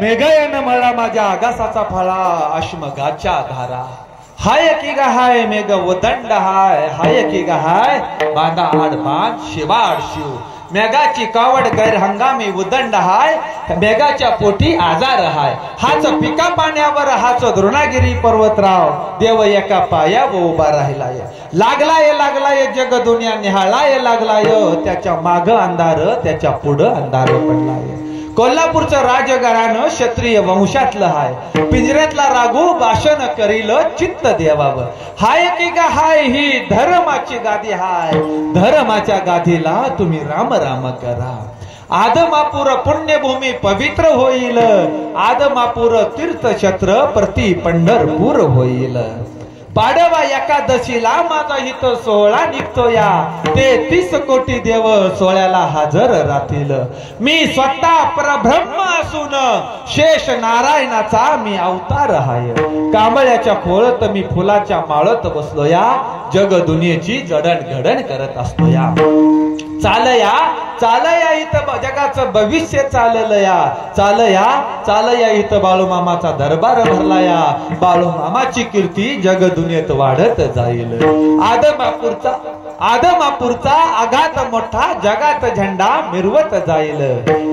मेघयन मला माझ्या आगासाचा फळा अश्मगाच्या धारा हाय की गा हाय मेघ उदंड हाय की गा हाय बांधा आडबांध शिवाड शिव मेघाची कावड गैर हंगामी उदंड हाय मेघाच्या पोटी आजार हाय हाच पिका पाण्यावर हाच द्रोणागिरी पर्वतराव देव एका पायावर उभा राहिलाय लागलाय जग दुनिया निहाळाय लागलाय त्याच्या माग अंधार त्याच्या पुढं अंधार पडलाय कोल्हापूरचं राजघराणं क्षत्रिय वंशातलं हाय पिंजऱ्यातला राघू भाषण करील चित्त देवावर हाय की गा हाय ही धर्माची गादी हाय धर्माच्या गादीला तुम्ही राम राम करा आदमापूर पुण्यभूमी पवित्र होईल आदमापूर तीर्थक्षेत्र प्रति पंढरपूर होईल पाडवा एकादशीला माझा हित सोहळा निघतो या 33 कोटी देव सोहळ्याला हजर राहतील मी स्वतः परब्रह्म असून शेष नारायणाचा मी अवतार आहे कांबळ्याच्या खोळत मी फुलाच्या माळत बसलो या जग दुनियेची जडणघडण करत असतो या चालया इथं जगाचं भविष्य चालया इथं बाळूमामाचा दरबार भरला या बाळूमामाची कीर्ती जग दुनियेत वाढत जाईल आदमापूरचा आघात मोठा जगात झेंडा मिरवत जाईल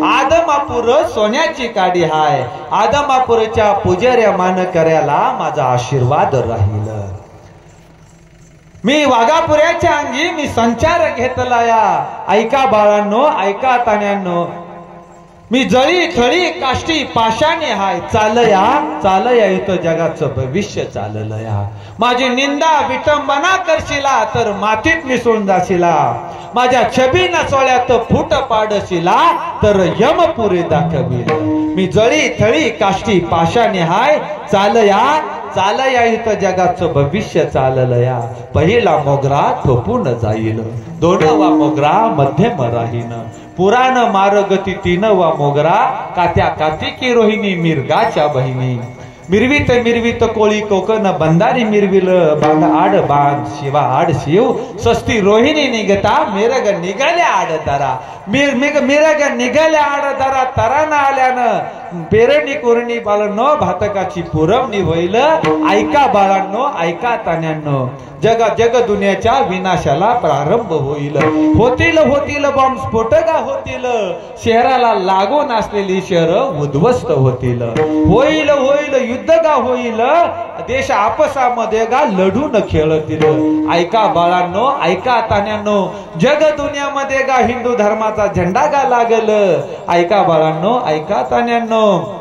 आदमापूर सोन्याची काडी हाय आदमापूरच्या पुजाऱ्या मानकऱ्याला माझा आशीर्वाद राहील मी वाघापुऱ्याच्या अंगी मी संचार घेतला या ऐका बाळांनो ऐका तान्यांनो मी जळी खळी काष्टी पाशाने हाय चालया इथं जगाचं भविष्य चाललं या माझी निंदा विटंबना करशिला तर मातीत मिसळून जाशिला माझ्या छबी नचोळ्यात फूट पाडशिला तर यमपुरी दाखविल मी जळी थळी काष्टी पाशाने हाय चालया इथं जगाचं भविष्य चाललं या पहिला मोगरा थोपून जाईल दोनवा मोगरा मध्यम राहीन पुराण मार्गती तीनवा मोगरा कात्या कार्तिकी रोहिणी मिरगाच्या बहिणी मिरवीत कोळी कोकण बंदारी मिरविल बांध आड बांध शिवा आड शिव सस्ती रोहिणी निघता मिरग निघाल्या आड तारा मिरग निघाल्या आड तारा तराना आल्यानं पेरणी कोरणी बाळांनो भातकाची पुरवणी होईल ऐका बाळांनो ऐका तान्यांनो जग दुनियाच्या विनाशाला प्रारंभ होतील बॉम्ब स्फोटका होतील शहराला लागून असलेली शहर उद्ध्वस्त होईल युद्ध का होईल देश आपसामध्ये गा लढून खेळतील ऐका बाळांनो ऐका तान्यांनो जग दुनियामध्ये गा हिंदू धर्माचा झेंडा गा लागल ऐका बाळांनो ऐका तान्यांनो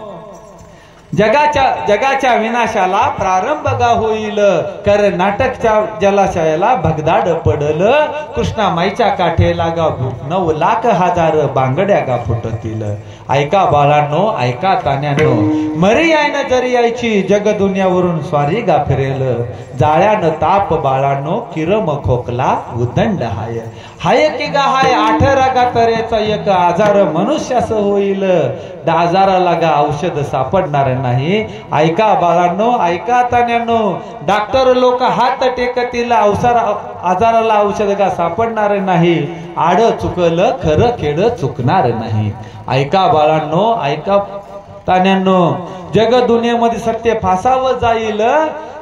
जगाच्या विनाशाला प्रारंभ गा होईल कर्नाटकच्या जलाशयाला भगदाड पडल कृष्णामाईच्या काठेला गा 9 लाख हजार बांगड्या गा फुटतील ऐका बाळांनो ऐका तान्यांनो मरी आयन जरी यायची जग दुनियावरून स्वारी गा फिरेल जाळ्यानं ताप बाळांनो किरम खोकला उदंड हाय की गा हाय 18 गा तऱ्हेचा एक आजार मनुष्यास होईल 10,000 गा औषध सापडणार नाही ऐका बाळांनो ऐका तान्यांनो डॉक्टर लोक हात टेकतील आजाराला औषध का सापडणार नाही आड चुकलं खरं खेड चुकणार नाही ऐका बाळांनो ऐका तान्यांनो जग दुनियेमध्ये सत्य फासावं जाईल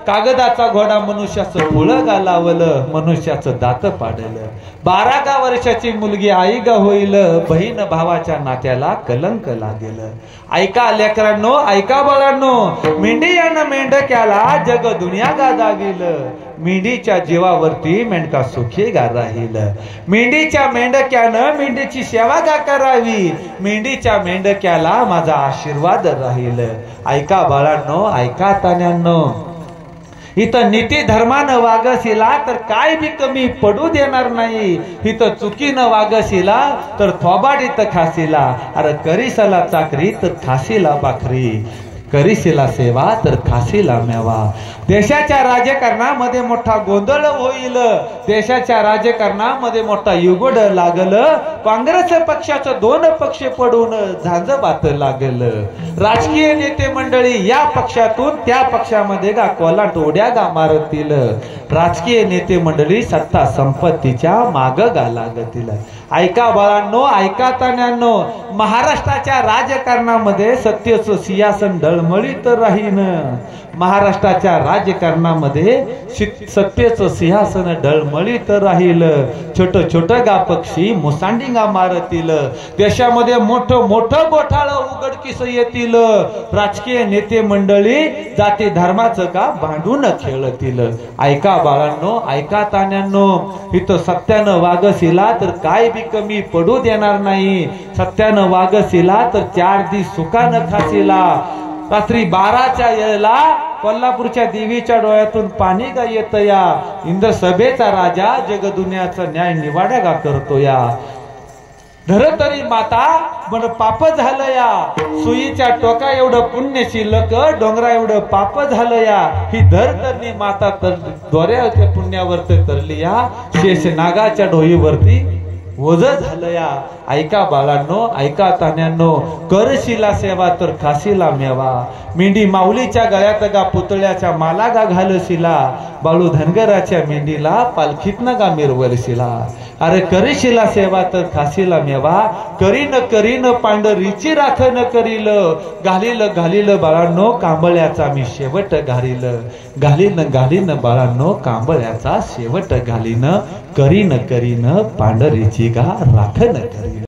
कागदाचा घोडा मनुष्याचं फुलं गालावलं मनुष्याचं दात पाडलं 12 वर्षाची मुलगी आई गा होईल बहीण भावाच्या नात्याला कलंक लागेल ऐका लेकरांनो ऐका बाळांनो मेंढ्यानं मेंढक्याला जग दुनिया गा दाविल मेंढीच्या जीवावरती मेंढका सुखी गा राहील मेंढीच्या मेंढक्यानं मेंढीची सेवा गा करावी मेंढीच्या मेंढक्याला माझा आशीर्वाद राहील ऐका बाळांनो ऐका तान्यांनो इथं नीती धर्मानं वागशिला तर काय बी कमी पडू देणार नाही इथं चुकीनं वागशिला तर थोबाडीत खाशीला अरे करीसला चाकरी तर खाशीला भाकरी करीशिला सेवा तर खाशीला मेवा. देशाच्या राजकारणामध्ये मोठा गोंधळ होईल, देशाच्या राजकारणामध्ये मोठा युगोड लागल, काँग्रेस पक्षाचं 2 पक्ष पडून झांजबात लागल. राजकीय नेते मंडळी या पक्षातून त्या पक्षामध्ये गा कोलाट उड्या गा मारतील. राजकीय नेते मंडळी सत्ता संपत्तीच्या माग गा लागतील. ऐका बाळांनो, ऐका तान्यांनो, महाराष्ट्राच्या राजकारणामध्ये सत्तेचं सिंहासन डळमळीत राहीन. महाराष्ट्राच्या राजकारणामध्ये सत्तेचं सिंहासन डळमळीत राहील. छोट छोट गा पक्षी मुसांडिंगा मारतील. देशामध्ये मोठं मोठं घोटाळं उघडकीस येतील. राजकीय नेते मंडळी जाती धर्माचं का भांडून खेळतील. ऐका बाळांनो, ऐका तान्यांनो, इथं सत्यानं वागसिला तर काय बी कमी पडू देणार नाही. सत्यानं वागसिला तर 4 दिवस सुखानं खाशीला. रात्री 12च्या वेळेला कोल्हापूरच्या देवीच्या डोळ्यातून पाणी गा येत या. इंद्र सभेचा राजा जगदुनियाचा न्याय निवाडा गा करतो या. धरतरी माता पण पाप झालं या. सुईच्या टोका एवढं पुण्य शिल्लक, डोंगरा एवढं पाप झालं या. ही धरतरी माता तर दोऱ्याच्या पुण्यावरती तरली या. शेष नागाच्या डोईवरती ओझ झालं या. ऐका बाळांनो, ऐका तान्यांनो, करशिला सेवा तर खाशीला मेवा. मेंढी माऊलीच्या गळ्यात गा पुतळ्याच्या माला गा घालशिला. बाळू धनगराच्या मेंढीला पालखीतनं गा मिरवरशिला. अरे करशिला सेवा तर खाशीला मेवा. करीन करीन पांढरीची राखण करील. घालील घालील बाळांनो कांबळ्याचा मी शेवट घालील. घालीन घालीन बाळांनो कांबळ्याचा शेवट घालीन. करीन करीन पांढरीची गा राखण करीन.